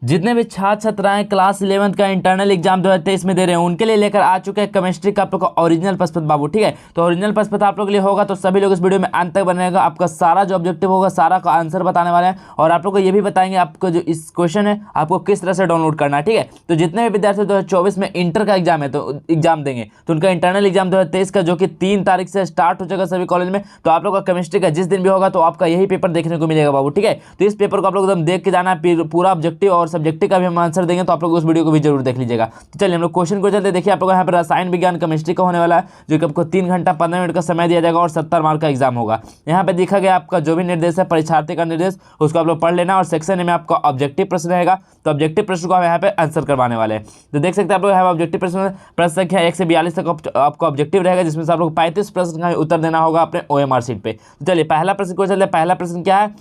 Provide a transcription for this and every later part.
जितने भी छात्र छात्राएं क्लास 11th का इंटरनल एग्जाम 2023 में दे रहे हैं उनके लिए लेकर आ चुके हैं केमिस्ट्री का आप लोग का ओरिजिनल प्रश्न पत्र बाबू। ठीक है, तो ओरिजिनल प्रश्न पत्र आप लोग के लिए होगा, तो सभी लोग इस वीडियो में अंत तक बनेगा। आपका सारा जो ऑब्जेक्टिव होगा सारा का आंसर बताने वाले हैं, और आप लोग को ये भी बताएंगे आपको जो इस क्वेश्चन है आपको किस तरह से डाउनलोड करना है। ठीक है, तो जितने भी विद्यार्थी 2024 में इंटर का एग्जाम है तो एग्जाम देंगे, तो उनका इंटरनल एग्जाम 2023 का जो कि 3 तारीख से स्टार्ट हो जाएगा सभी कॉलेज में, तो आप लोग का केमिस्ट्री का जिस दिन भी होगा तो आपका यही पेपर देखने को मिलेगा बाबू। ठीक है, तो इस पेपर को आप लोग एकदम देख के जाना है, पूरा ऑब्जेक्टिव और सब्जेक्टिव का भी हम आंसर देंगे, तो आप लोग उस वीडियो को भी जरूर देख लीजिएगा। तो चलिए हम लोग क्वेश्चन को चलते देखिए। आप लोग यहाँ पर रसायन विज्ञान केमिस्ट्री का होने वाला है, जो कि आपको 3 घंटा 15 मिनट का समय दिया जाएगा और 70 मार्क का एग्जाम होगा। यहाँ पे देखा गया आपका जो भी निर्देश है परीक्षार्थी का निर्देश उसको आप लोग पढ़ लेना, और सेक्शन ए में आपका ऑब्जेक्टिव प्रश्न रहेगा, तो ऑब्जेक्टिव प्रश्न को हम यहाँ पे आंसर करवाने वाले हैं। तो देख सकते हैं आप लोग यहाँ ऑब्जेक्टिव प्रश्न संख्या 1 से 42 तक आपका ऑब्जेक्टिव रहेगा, जिसमें से आप लोग 35 प्रश्न का उत्तर देना होगा अपने OMR शीट पे। तो चलिए पहला प्रश्न को चलते। पहला प्रश्न क्या है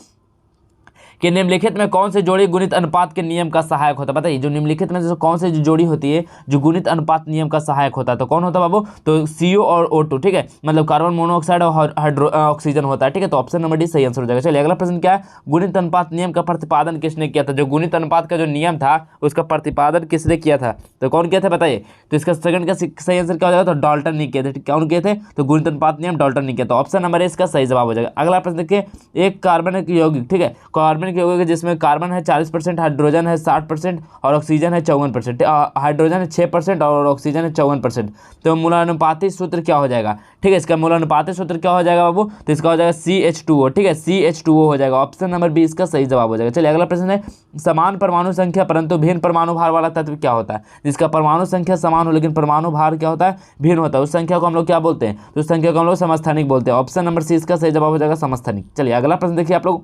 कि निम्नलिखित में कौन से जोड़ी गुणित अनुपात के नियम का सहायक होता है। बताइए, जो निम्नलिखित में से कौन से जो जोड़ी होती है जो गुणित अनुपात नियम का सहायक होता है, तो कौन होता है बाबू, तो CO और O2। ठीक है, मतलब कार्बन मोनोऑक्साइड और ऑक्सीजन होता है। ठीक है, तो ऑप्शन नंबर डी सही आंसर हो जाएगा। चलिए अगला प्रश्न क्या है, गुणित अनुपात नियम का प्रतिपादन किसने किया था। जो गुणित अनुपात का जो नियम था उसका प्रतिपादन किसने किया था, तो कौन किया था बताइए। तो इसका सेकंड का सही आंसर क्या हो जाएगा, तो डाल्टन ने किए थे। कौन किए थे, तो गुणित अनुपात नियम डाल्टन ने किया, तो ऑप्शन नंबर ए इसका सही जवाब हो जाएगा। अगला प्रश्न देखिए, एक कार्बन यौगिक, ठीक है, कार्बन के यौगिक जिसमें कार्बन है 40%, हाइड्रोजन है 60% और ऑक्सीजन है 54%। हाइड्रोजन है 6% और ऑक्सीजन है 54%, तो मूलानुपाती सूत्र क्या हो जाएगा। ठीक है, इसका मूलानुपाती सूत्र क्या हो जाएगा बाबू, तो इसका हो जाएगा CH2O। ठीक है, CH2O हो जाएगा, ऑप्शन नंबर बी इसका सही जवाब हो जाएगा। चलिए अगला प्रश्न है, समान परमाणु संख्या परंतु भिन्न परमाणु भार वाला तत्व क्या होता है। जिसका परमाणु संख्या समान हो लेकिन परमाणु भार क्या होता है, भिन्न होता है, उस संख्या को हम लोग क्या बोलते हैं, तो उस संख्या को हम लोग समस्थानिक बोलते हैं। ऑप्शन नंबर सी इसका सही जवाब हो जाएगा, समस्थानिक। चलिए अगला प्रश्न देखिए आप लोग,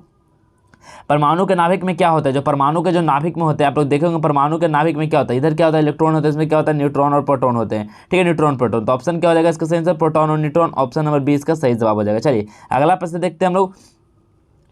परमाणु के नाभिक में क्या होता है। जो परमाणु के जो नाभिक में होते हैं आप लोग देखेंगे, परमाणु के नाभिक में क्या होता है, इधर क्या होता है इलेक्ट्रॉन होता है, इसमें क्या होता है न्यूट्रॉन और प्रोटॉन होते हैं। ठीक है, न्यूट्रॉन प्रोटॉन, तो ऑप्शन क्या हो जाएगा इसका सही आंसर, प्रोटॉन और न्यूट्रॉन। ऑप्शन नंबर बी इसका सही जवाब हो जाएगा। चलिए अगला प्रश्न देखते हैं हम लोग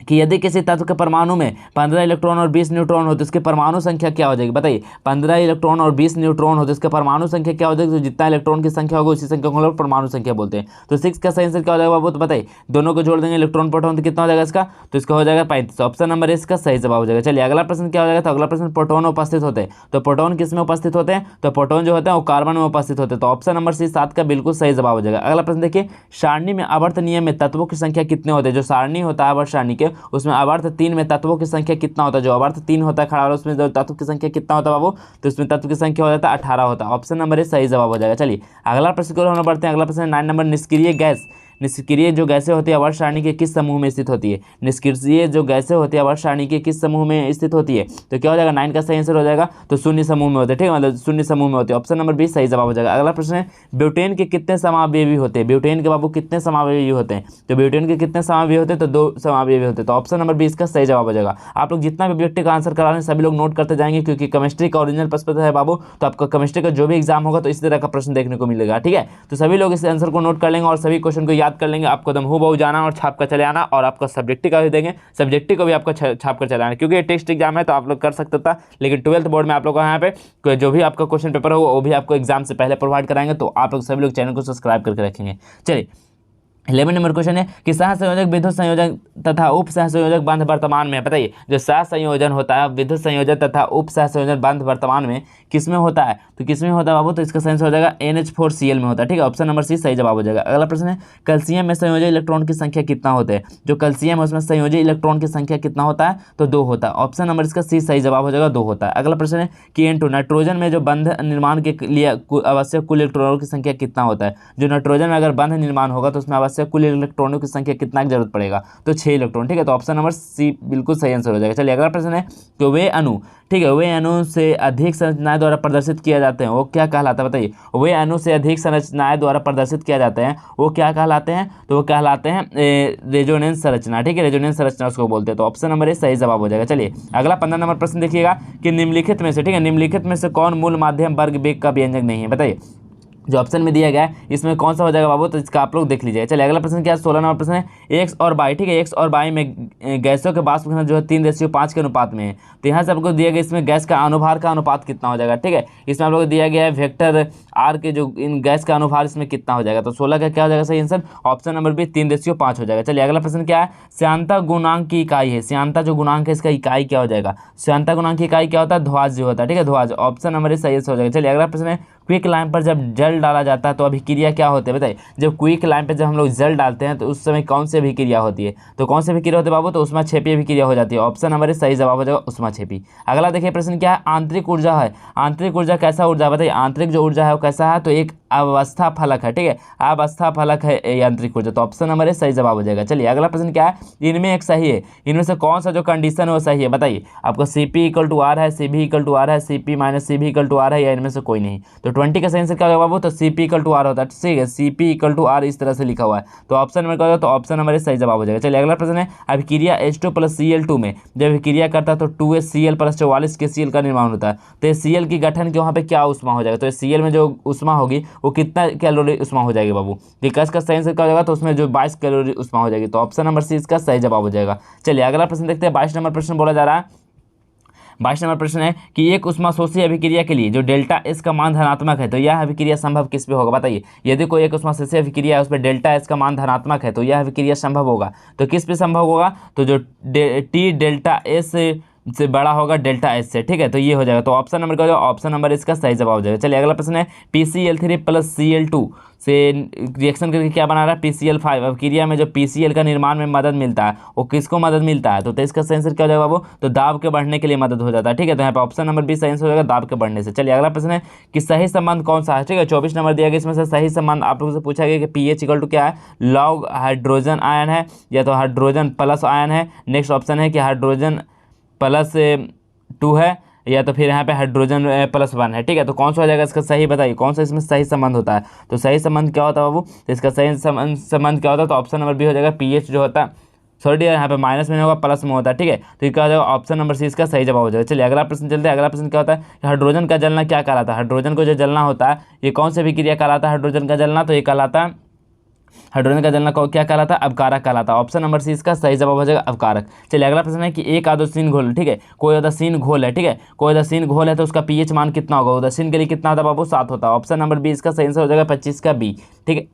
कि यदि किसी तत्व के परमाणु में 15 इलेक्ट्रॉन और 20 न्यूट्रॉन हो तो इसकी परमाणु संख्या क्या हो जाएगी। बताइए, 15 इलेक्ट्रॉन और 20 न्यूट्रॉन हो तो इसका परमाणु संख्या क्या हो जाएगी। तो जितना इलेक्ट्रॉन की संख्या होगी उसी संख्या को हम लोग परमाणु संख्या बोलते हैं। तो 6 का सही आंसर क्या हो जाएगा बाबू, तो बताइए दोनों को जोड़ देंगे इलेक्ट्रॉन प्रोटॉन, तो कितना हो जाएगा इसका, तो इसका हो जाएगा 35। ऑप्शन नंबर इसका सही जवाब हो जाएगा। चलिए अगला प्रश्न क्या हो जाएगा, तो अगला प्रश्न प्रोटॉन उपस्थित होते हैं, तो प्रोटॉन किस में उपस्थित होते हैं, तो प्रोटॉन जो होते हैं वो कार्बन में उपस्थित होते हैं, तो ऑप्शन नंबर सी 7 का बिल्कुल सही जवाब हो जाएगा। अगला प्रश्न देखिए, सारणी में आवर्त नियम में तत्वों की संख्या कितने होते हैं। जो सारणी होता है आवर्त सारणी के, उसमें आवर्त 3 में तत्वों की संख्या कितना होता है। जो आवर्त 3 होता है खड़ा, उसमें जो तत्व की संख्या कितना होता है बाबू, तो उसमें तत्व की संख्या हो जाता है 18 होता है। ऑप्शन नंबर ए सही जवाब हो जाएगा। चलिए अगला प्रश्न को हम बढ़ते हैं। अगला प्रश्न 9 नंबर, निष्क्रिय गैस, निष्क्रिय जो गैसें होती है आवर्त सारणी के किस समूह में स्थित होती है। निष्क्रिय जो गैसें होती है आवर्त सारणी के किस समूह में स्थित होती है, तो क्या हो जाएगा 9 का सही आंसर हो जाएगा, तो शून्य समूह में होते हैं। ठीक है, मतलब शून्य समूह में होते हैं। ऑप्शन नंबर बी सही जवाब हो जाएगा। अगला प्रश्न है, ब्यूटेन के कितने समावयवी होते हैं। ब्यूटेन के बाबू कितने समावयवी होते हैं, तो ब्यूटेन के कितने समावयवी होते हैं, तो 2 समावयवी होते हैं, तो ऑप्शन नंबर बी इसका सही जवाब हो जाएगा। आप लोग जितना भी ऑब्जेक्टिव का आंसर करा रहे हैं सभी लोग नोट करते जाएंगे, क्योंकि केमिस्ट्री का ओरिजिनल प्रश्न पत्र है बाबू, तो आपका केमिस्ट्री का जो भी एग्जाम होगा तो इसी तरह का प्रश्न देखने को मिलेगा। ठीक है, तो सभी लोग इस आंसर को नोट कर लेंगे और सभी क्वेश्चन को याद कर लेंगे। आपको एकदम हूबहू जाना और छाप कर चले आना, और आपका सब्जेक्टिव का भी देंगे, सब्जेक्टिव को भी आपको छाप कर चले आना, क्योंकि ये टेस्ट एग्जाम है तो आप लोग कर सकते था, लेकिन 12th बोर्ड में आप लोग को यहाँ पे जो भी आपका क्वेश्चन पेपर हो वो भी आपको एग्जाम से पहले प्रोवाइड कराएंगे, तो आप लोग सभी लोग चैनल को सब्सक्राइब करके रखेंगे। चलिए 11 नंबर क्वेश्चन है कि सह संयोजक विद्युत संयोजक तथा उप सह संयोजक बंध वर्तमान में। बताइए, जो सह संयोजन होता है विद्युत संयोजक तथा उप सह संयोजक बंध वर्तमान में किस में होता है, तो किस में होता है बाबू, तो इसका सही हो जाएगा NH4Cl में होता है। ठीक है, ऑप्शन नंबर सी सही जवाब हो जाएगा। अगला प्रश्न है, कैल्शियम में संयोजक इलेक्ट्रॉन की संख्या कितना होते हैं। जो कैल्शियम है उसमें संयोजक इलेक्ट्रॉन की संख्या कितना होता है, तो 2 होता है। ऑप्शन नंबर इसका सी सही जवाब हो जाएगा, 2 होता है। अगला प्रश्न है कि N2 नाइट्रोजन में जो बंध निर्माण के लिए आवश्यक कुल इलेक्ट्रॉनों की संख्या कितना होता है। जो नाइट्रोजन में अगर बंध निर्माण होगा तो उसमें आवश्यक कुल इलेक्ट्रॉनों की संख्या कितना की जरूरत पड़ेगा, तो 6 इलेक्ट्रॉन। ठीक है, तो ऑप्शन नंबर सी बिल्कुल सही आंसर हो जाएगा। चलिए अगला प्रश्न है, तो वे अणु, ठीक है, वे अणु से अधिक संरचनाएं द्वारा प्रदर्शित किया जाते हैं वो क्या कहलाता है। बताइए, वे अणु से अधिक संरचनाएं द्वारा प्रदर्शित किया जाते हैं वो क्या कहलाते हैं, तो वो कहलाते हैं रेजोनेंस संरचना। ठीक है, रेजोनेंस संरचना उसको बोलते हैं, तो ऑप्शन नंबर ए सही जवाब हो जाएगा। चलिए अगला 15 नंबर प्रश्न देखिएगा कि निम्नलिखित में से, ठीक है, निम्नलिखित में से कौन मूल माध्यम वर्ग वेग का व्यंजक नहीं है। बताइए, जो ऑप्शन में दिया गया है इसमें कौन सा हो जाएगा बाबू, तो इसका आप लोग देख लीजिएगा। चलिए अगला प्रश्न क्या है, 16 नंबर प्रश्न है, एक्स और वाई, ठीक है, एक्स और वाई में गैसों के वाष्प जो है 3:5 के अनुपात में है। तो यहाँ से आपको दिया गया इसमें गैस का अनुभार का अनुपात कितना हो जाएगा, ठीक है। इसमें आप लोग दिया गया है वेक्टर आर के जो इन गैस का अनुभार इसमें कितना हो जाएगा, तो 16 का क्या हो जाएगा सही आंसर, ऑप्शन नंबर बी 3:5 हो जाएगा। चलिए अगला प्रश्न क्या है, श्यानता गुणांक की इकाई है, श्यानता जो गुणांक है इसका इकाई क्या हो जाएगा, श्यानता गुणांक की इकाई क्या होता है, ध्रुवांश जो होता है, ठीक है, ध्रुवांश, ऑप्शन नंबर सही हो जाएगा। चलिए अगला प्रश्न है, क्विक लाइम पर जब जल डाला जाता है तो अभिक्रिया क्या होती है, बताइए। जब क्विक लाइम पर जब हम लोग जल डालते हैं तो उस समय कौन सी अभिक्रिया होती है, तो कौन सी अभिक्रिया होती है बाबू, तो उष्माक्षेपी अभिक्रिया हो जाती है, ऑप्शन नंबर सही जवाब हो जाएगा उष्माक्षेपी। अगला देखिए प्रश्न क्या है, आंतरिक ऊर्जा है, आंतरिक ऊर्जा कैसा ऊर्जा, बताइए। आंतरिक जो ऊर्जा है वो कैसा है, तो एक अवस्था फलक है, ठीक है, अवस्था फलक है यांत्रिक ऊर्जा, तो ऑप्शन नंबर सही जवाब हो जाएगा। चलिए अगला प्रश्न क्या है, इनमें एक सही है, इनमें से कौन सा जो कंडीशन है वो सही है, बताइए। आपको CP = R है, CB = R है, CP - CB = R है, या इनमें से कोई नहीं, तो 20 का सही आंसर क्या होगा बाबू, तो CP = R होता है, ठीक है, CP = R इस तरह से लिखा हुआ है, तो ऑप्शन नंबर क्या होगा, तो ऑप्शन नंबर सही जवाब हो जाएगा। चलिए अगला प्रश्न है, अभिक्रिया H2 + Cl2 में जब अभिक्रिया करता है तो 2HCl + 44 KCl का निर्माण होता है, तो Cl की गठन के वहाँ पे क्या उष्मा हो जाएगा, तो Cl में जो उष्मा होगी वो कितना कैलोरी उष्मा हो जाएगी बाबू, विकास का सही आंसर क्या हो जाएगा, तो उसमें जो 22 कैलोरी उष्मा हो जाएगी, तो ऑप्शन नंबर सी इसका सही जवाब हो जाएगा। चलिए अगला प्रश्न देखते हैं, 22 नंबर प्रश्न बोला जा रहा है, 22 नंबर प्रश्न है कि एक उष्माशोषी अभिक्रिया के लिए जो डेल्टा एस का मान धनात्मक है तो यह अभिक्रिया संभव किस पे होगा, बताइए। यदि कोई एक उष्माशोषी अभिक्रिया है उस पर डेल्टा एस का मान धनात्मक है तो यह अभिक्रिया संभव होगा, तो किस पे संभव होगा, तो जो T डेल्टा एस से बड़ा होगा डेल्टा एस से, ठीक है, तो ये हो जाएगा, तो ऑप्शन नंबर क्या हो जाएगा, ऑप्शन नंबर इसका सही जवाब हो जाएगा। चलिए अगला प्रश्न है, PCl3 + Cl2 से रिएक्शन करके क्या बना रहा है, PCl5, अभिक्रिया में जो PCl का निर्माण में मदद मिलता है वो किसको मदद मिलता है, तो इसका सही आंसर क्या हो जाएगा बाबू, तो दाब के बढ़ने के लिए मदद हो जाता है, ठीक है, तो यहाँ पे ऑप्शन नंबर बी सही आंसर हो जाएगा, दाब के बढ़ने से। चलिए अगला प्रश्न है कि सही संबंध कौन सा है, ठीक है, 24 नंबर दिया गया, इसमें से सही संबंध आप लोगों से पूछा गया कि pH = क्या है, लॉग हाइड्रोजन आयन है या तो हाइड्रोजन प्लस आयन है, नेक्स्ट ऑप्शन है कि हाइड्रोजन +2 है या तो फिर यहाँ पे हाइड्रोजन +1 है, ठीक है, तो कौन सा हो जाएगा इसका सही, बताइए कौन सा इसमें सही संबंध होता है, तो सही संबंध क्या होता है बाबू, तो इसका सही संबंध क्या होता है, तो ऑप्शन नंबर बी हो जाएगा, pH जो होता है, सॉरी यहाँ पे माइनस में नहीं होगा प्लस में होता है, ठीक है, तो ये क्या हो जाएगा, ऑप्शन नंबर सी इसका सही जवाब हो जाएगा। चलिए अगला प्रश्न चलते हैं, अगला प्रश्न क्या होता है, हाइड्रोजन का जलना क्या कहलाता है, हाइड्रोजन को जो जलना होता है ये कौन सी अभिक्रिया कहलाता है, हाइड्रोजन का जलना, तो ये कहलाता है, हाइड्रोजन का जलना क्या कहलाता है, अवकारक कहलाता है, ऑप्शन नंबर सी इसका सही जवाब हो जाएगा अवकारक। चलिए अगला प्रश्न है कि एक आदोशीन घोल, ठीक है, कोई उदासीन घोल है, ठीक है, कोई उदासीन घोल है तो उसका pH मान कितना होगा, उदासीन के लिए कितना होता है बाबू, 7 होता है, ऑप्शन नंबर बी इसका सही आंसर हो जाएगा 25 का बी, ठीक है,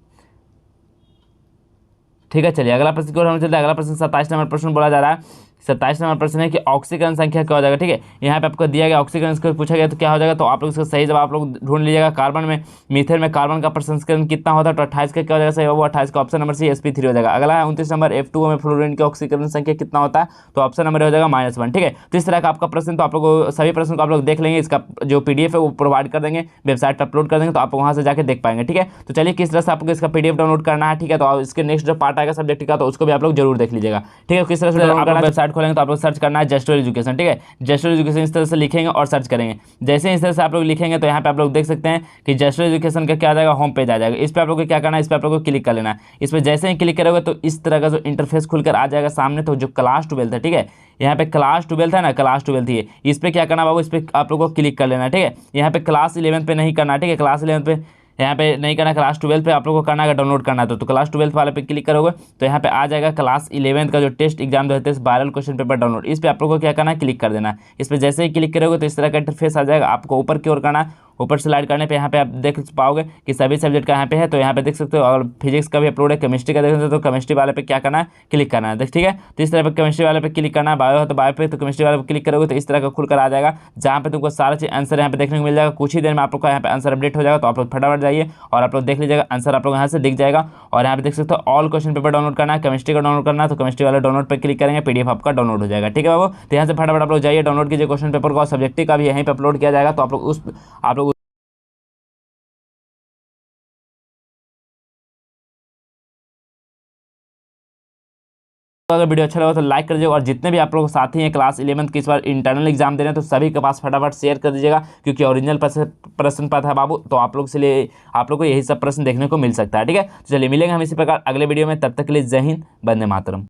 ठीक है। चलिए अगला प्रश्न की ओर हम चलते हैं, अगला प्रश्न 27 नंबर प्रश्न बोला जा रहा है, 27 नंबर प्रश्न है कि ऑक्सीकरण संख्या क्या हो जाएगा, ठीक है, यहाँ पे आपको दिया गया ऑक्सीकरण को पूछा गया तो क्या हो जाएगा, तो आप लोग इसका सही जवाब आप लोग ढूंढ लीजिएगा। कार्बन में मीथेन में कार्बन का प्रसंस्करण कितना होता है, तो 28 का क्या हो जाएगा सही, वो 28 का ऑप्शन नंबर सी sp3 हो जाएगा। अगला है 29 नंबर, F2O में फ्लोरीन की ऑक्सीकरण संख्या कितना होता है, तो ऑप्शन नंबर हो जाएगा -1, ठीक है। तो इस तरह का आपका प्रश्न, तो आप लोग सभी प्रश्न को आप लोग देख लेंगे, इसका जो PDF है वो प्रोवाइड कर देंगे, वेबसाइट पर अपलोड कर देंगे, तो आप वहाँ से जाकर देख पाएंगे, ठीक है। तो चलिए किस तरह से आपको इसका PDF डाउनलोड करना है, ठीक है, तो इसके नेक्स्ट जो पार्ट आएगा सब्जेक्ट का तो उसको भी आप लोग जरूर देख लीजिएगा, ठीक है। किस तरह से डाउनलोड करना है, वेबसाइट खोलेंगे तो आप लोग सर्च करना है जेस्टर एजुकेशन, ठीक है, जेस्टर एजुकेशन इस तरह से लिखेंगे और सर्च करेंगे, जैसे इस तरह से आप लोग लिखेंगे तो यहाँ पे आप लोग देख सकते हैं कि जेस्टर एजुकेशन का क्या आ जाएगा, होम पेज आ जाएगा, इस पर आप लोग को क्या करना है, इस पर आप लोग को क्लिक कर लेना है। इस पर जैसे ही क्लिक करोगे तो इस तरह का जो इंटरफेस खुलकर आ जाएगा सामने, तो जो क्लास 12 है, ठीक है, यहाँ पे क्लास 12 है ना, क्लास 12 थी, इस पर क्या करना बाबू, इस पर आप लोग को क्लिक कर लेना है, ठीक है। यहाँ पे क्लास 11 पे नहीं करना, ठीक है, क्लास 11 पे यहाँ पे नहीं करना, क्लास 12 पे आप लोगों को करना है, डाउनलोड करना है तो क्लास 12 वाले पे क्लिक करोगे तो यहाँ पे आ जाएगा क्लास 11 का जो test exam 2023 viral question paper download, इस पे आप लोगों को क्या करना है, क्लिक कर देना है। इस पे जैसे ही क्लिक करोगे तो इस तरह का इंटरफेस आ जाएगा, आपको ऊपर की ओर करना है, ऊपर स्लाइड करने पे यहाँ पे आप देख पाओगे कि सभी सब्जेक्ट का यहाँ पे है, तो यहाँ पे देख सकते हो, और फिजिक्स का भी अपलोड है, केमिस्ट्री का देख सकते हो, तो केमिस्ट्री वाले पे क्या करना है, क्लिक करना है, ठीक है। तो इस तरह पे केमिस्ट्री वाले पे क्लिक करना है, बायो है तो बायो पे, तो केमिस्ट्री वाले पे क्लिक करोगे तो इस तरह का खुलकर आ जाएगा, जहाँ पे तुमको सारा चीज आंसर यहाँ पे देखने को मिल जाएगा। कुछ ही देर में आप लोग का यहाँ पे आंसर अपडेट हो जाएगा, तो आप लोग फटाफट जाइए और आप लोग देख लीजिएगा, आंसर आप लोग यहाँ से दिख जाएगा। और यहाँ पे देख सकते हो ऑल क्वेश्चन पेपर डाउनलोड करना है, केमिस्ट्री का डाउनलोड करना है, तो केमिस्ट्री वाले डाउनलोड पर क्लिक करेंगे, PDF आपका डाउनलोड हो जाएगा, ठीक है बाबू। तो यहाँ से फटाफट आप लोग जाइए, डाउनलोड कीजिए क्वेश्चन पेपर को, सब्जेक्टिव का भी यहीं पे अपलोड किया जाएगा, तो आप लोग तो अगर वीडियो अच्छा लगा तो लाइक कर दीजिएगा, और जितने भी आप लोग साथी हैं क्लास 11 के इस बार इंटरनल एग्जाम दे रहे हैं तो सभी के पास फटाफट शेयर कर दीजिएगा, क्योंकि ओरिजिनल प्रश्न पत्र है बाबू, तो आप लोग से लिए आप लोग को यही सब प्रश्न देखने को मिल सकता है, ठीक है। तो चलिए मिलेंगे हम इसी प्रकार अगले वीडियो में, तब तक के लिए जय हिंद, वंदे मातरम।